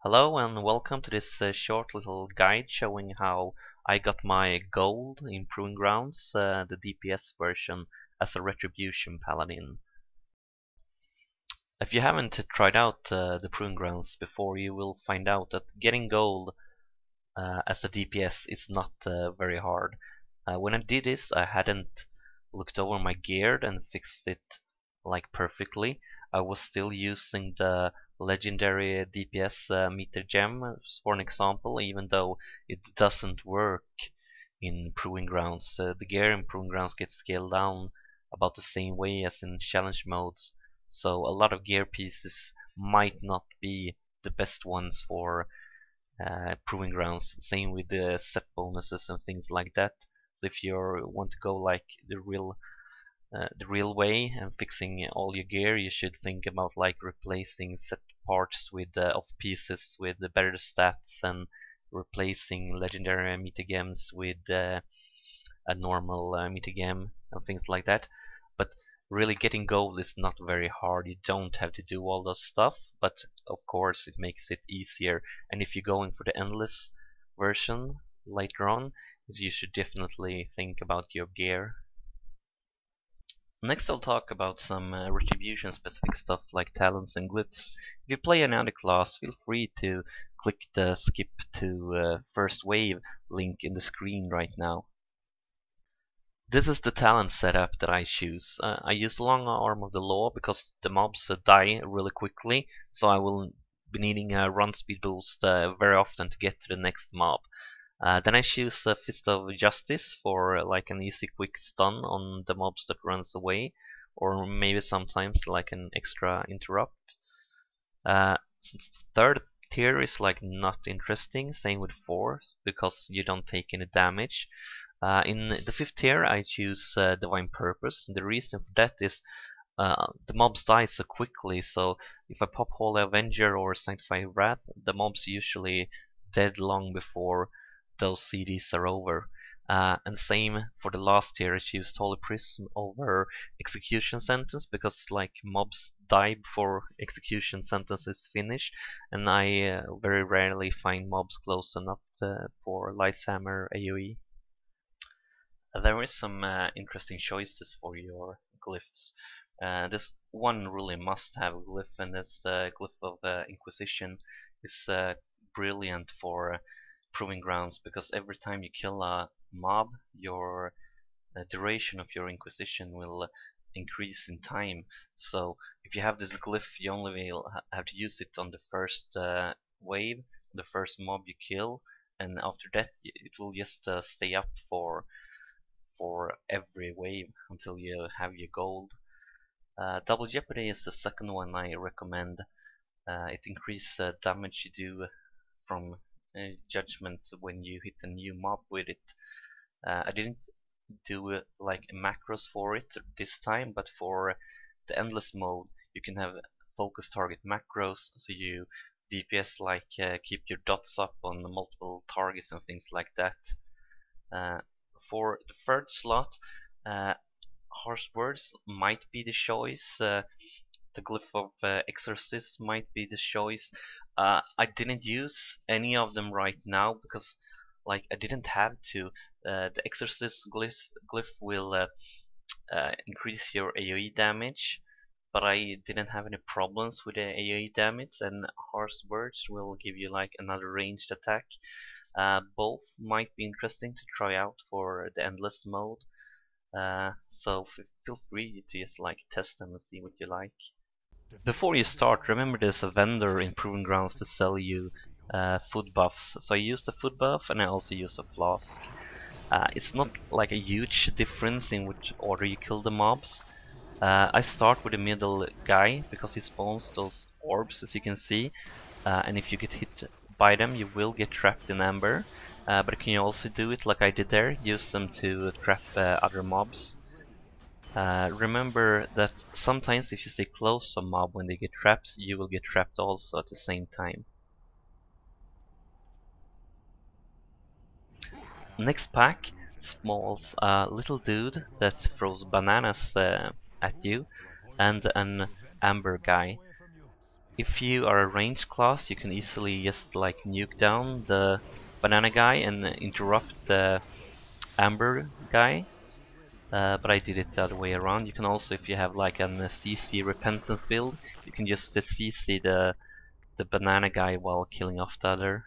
Hello and welcome to this short little guide showing how I got my gold in Proving Grounds, the DPS version, as a retribution paladin. If you haven't tried out the Proving Grounds before, you will find out that getting gold as a DPS is not very hard. When I did this, I hadn't looked over my gear and fixed it like perfectly. I was still using the legendary DPS meter gem for an example, even though it doesn't work in Proving Grounds. The gear in Proving Grounds gets scaled down about the same way as in challenge modes, so a lot of gear pieces might not be the best ones for Proving Grounds. Same with the set bonuses and things like that. So if you want to go like the real way and fixing all your gear, you should think about like replacing set parts with off pieces with the better stats and replacing legendary metagems with a normal metagem and things like that. But really getting gold is not very hard. You don't have to do all those stuff, but of course it makes it easier. And if you're going for the endless version later on, you should definitely think about your gear. Next I'll talk about some retribution specific stuff like talents and glyphs. If you play another class, feel free to click the skip to first wave link in the screen right now. This is the talent setup that I choose. I use Long Arm of the Law because the mobs die really quickly, so I will be needing a run speed boost very often to get to the next mob. Then I choose Fist of Justice for like an easy quick stun on the mobs that runs away, or maybe sometimes like an extra interrupt. Third tier is like not interesting, same with 4 because you don't take any damage. In the 5th tier I choose Divine Purpose. The reason for that is the mobs die so quickly, so if I pop Holy Avenger or Sanctify Wrath, the mobs usually dead long before those CDs are over. And same for the last tier, I choose Holy Prism over Execution Sentence because like mobs die before Execution Sentence is finished, and I very rarely find mobs close enough for Lighthammer AoE. There is some interesting choices for your glyphs. This one really must-have glyph, and that's the glyph of Inquisition. Is brilliant for Proving Grounds because every time you kill a mob, your duration of your Inquisition will increase in time. So if you have this glyph, you only will have to use it on the first wave, the first mob you kill, and after that it will just stay up for every wave until you have your gold. Double Jeopardy is the second one I recommend. It increases damage you do from Judgment when you hit a new mob with it. I didn't do like macros for it this time, but for the endless mode you can have focus target macros, so you DPS like keep your dots up on multiple targets and things like that. For the third slot, harsh words might be the choice. The glyph of exorcist might be the choice. I didn't use any of them right now because like I didn't have to. The exorcist glyph will increase your AoE damage, but I didn't have any problems with the AoE damage, and harsh words will give you like another ranged attack. Both might be interesting to try out for the endless mode, so feel free to just like test them and see what you like. Before you start, remember there's a vendor in Proving Grounds to sell you food buffs. So I used a food buff and I also use a flask. It's not like a huge difference in which order you kill the mobs. I start with the middle guy because he spawns those orbs, as you can see, and if you get hit by them you will get trapped in amber, but can you also do it like I did there, use them to trap other mobs. Remember that sometimes if you stay close to a mob when they get trapped, you will get trapped also at the same time. Next pack spawns a little dude that throws bananas at you, and an amber guy. If you are a ranged class, you can easily just like nuke down the banana guy and interrupt the amber guy. But I did it the other way around. You can also, if you have like an CC repentance build, you can just CC the banana guy while killing off the other.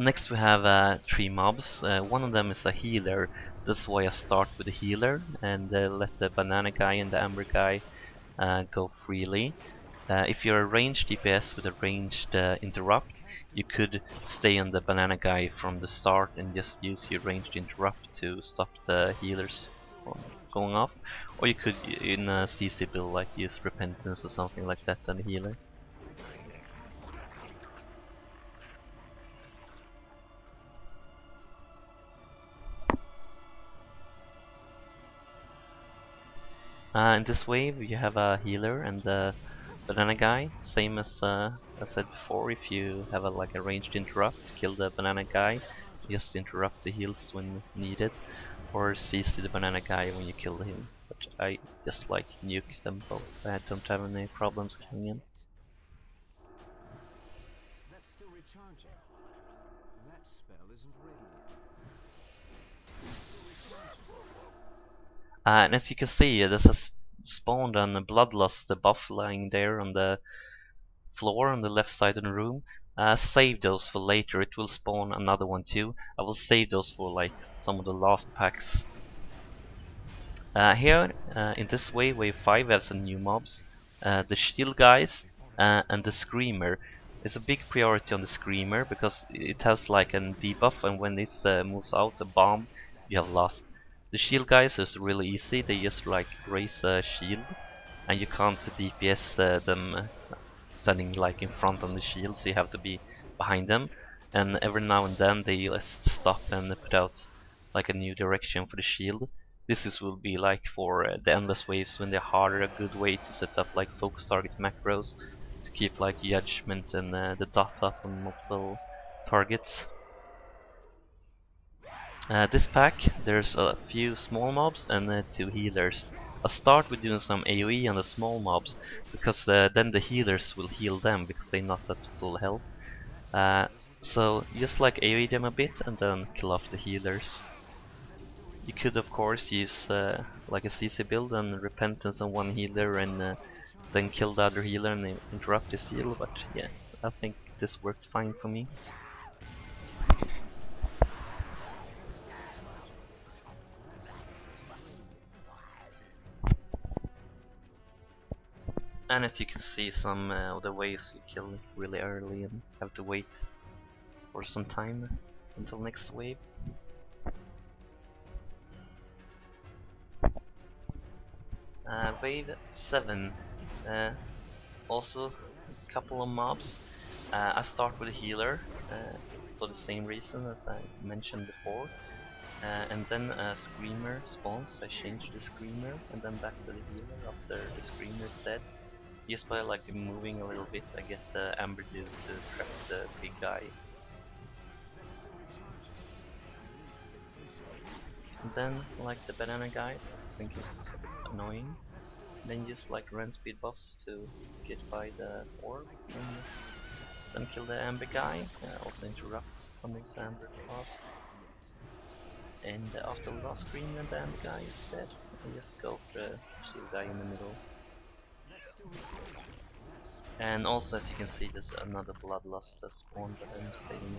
Next we have 3 mobs. One of them is a healer. That's why I start with the healer and let the banana guy and the amber guy go freely. If you're a ranged DPS with a ranged interrupt, you could stay on the banana guy from the start and just use your ranged interrupt to stop the healers from going off. Or you could, in a CC build, like use repentance or something like that on the healer. In this wave you have a healer and the banana guy, same as I said before. If you have like a ranged interrupt, kill the banana guy, just interrupt the heals when needed, or CC the banana guy when you kill him. But I just like nuke them both. I don't have any problems killing him. That's still recharging. That spell isn't ready. And as you can see, this has spawned a bloodlust buff lying there on the floor on the left side of the room. Save those for later. It will spawn another one too. I will save those for like some of the last packs. Here in this wave 5, we have some new mobs. The shield guys and the screamer. There's a big priority on the screamer because it has like a debuff, and when it moves out a bomb, you have lost. The shield guys is really easy. They just like raise a shield, and you can't DPS them standing like in front of the shield, so you have to be behind them. And every now and then they just stop and put out like a new direction for the shield. This will be like for the endless waves when they're harder, a good way to set up like focus target macros to keep like judgment and the dot up on multiple targets. This pack, there's a few small mobs and 2 healers. I'll start with doing some AoE on the small mobs, because then the healers will heal them, because they're not at full health. So just like AoE them a bit and then kill off the healers. You could of course use like a CC build and repentance on one healer and then kill the other healer and interrupt his heal, but yeah, I think this worked fine for me. And as you can see, some of the waves you kill really early and have to wait for some time until next wave. Wave 7, also a couple of mobs. I start with a healer for the same reason as I mentioned before. And then a screamer spawns. I change the screamer and then back to the healer after the screamer is dead. Just by like moving a little bit, I get the amber dude to trap the big guy. And then like the banana guy, I think is a bit annoying. Then just like run speed buffs to get by the orb, and then kill the amber guy. Also interrupt some of his amber casts. And after the last screamer and the amber guy is dead, I just go for the shield guy in the middle. And also, as you can see, there's another bloodlust spawn, but I'm saving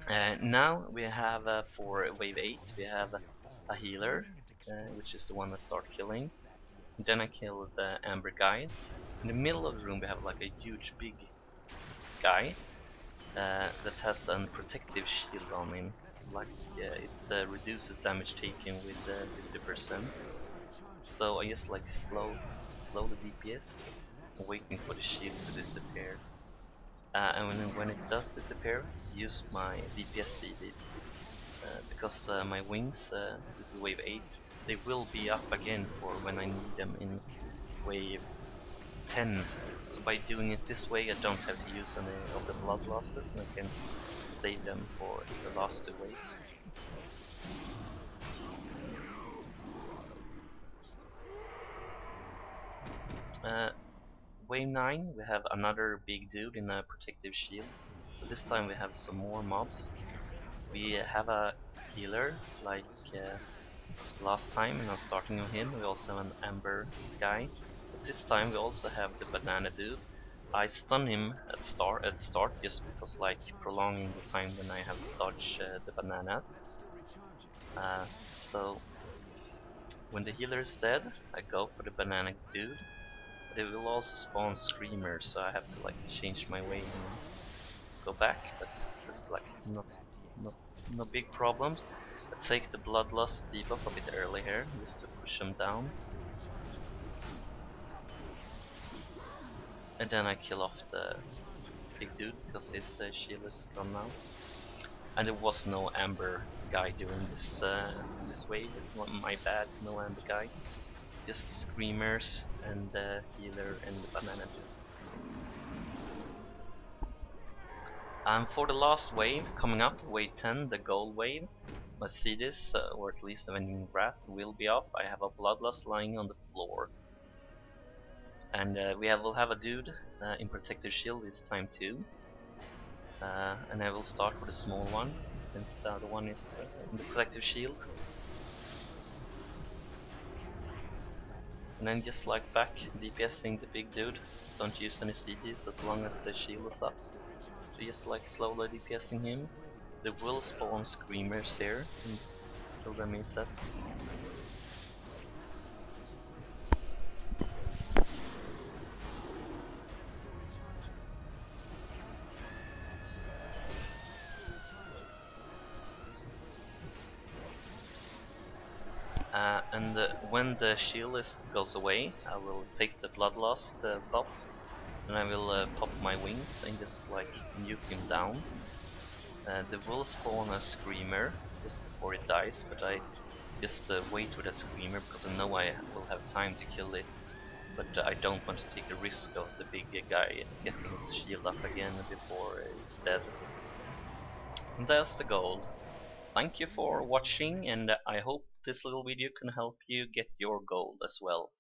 it. Now we have for wave 8, we have a healer, which is the one I start killing. And then I kill the amber guy. In the middle of the room we have like a huge big guy that has a protective shield on him. Like it reduces damage taken with 50%. So I just like slow the DPS, waiting for the shield to disappear. And when it does disappear, use my DPS CDs because my wings, this is wave 8, they will be up again for when I need them in wave 10. So by doing it this way, I don't have to use any of the bloodlusters, and I can save them for the last 2 waves. Wave 9, we have another big dude in a protective shield. But this time we have some more mobs. We have a healer, like last time, and I'm starting on him. We also have an amber guy. But this time we also have the banana dude. I stun him at start just because, like, prolonging the time when I have to dodge the bananas. So when the healer is dead, I go for the banana dude. But it will also spawn screamers, so I have to like change my way and go back. But there's like no big problems. I take the bloodlust debuff a bit early here, just to push him down. And then I kill off the big dude because his shield is gone now. And there was no amber guy during this this wave. My bad, no amber guy. Just screamers and the healer and the banana dude. And for the last wave coming up, wave 10, the gold wave. Let's see this, or at least the vending wrath will be off. I have a bloodlust lying on the floor. And will have a dude in protective shield this time too. And I will start with a small one, since the other one is in the protective shield. And then just like back, DPSing the big dude. Don't use any CGs as long as the shield is up. So just like slowly DPSing him. There will spawn screamers here, and kill them ASAP. And when the shield goes away, I will take the bloodlust buff, and I will pop my wings and just like nuke him down. There will spawn a screamer just before it dies, but I just wait with that screamer because I know I will have time to kill it. But I don't want to take the risk of the big guy getting his shield up again before it's dead. And that's the gold. Thank you for watching, and I hope this little video can help you get your gold as well.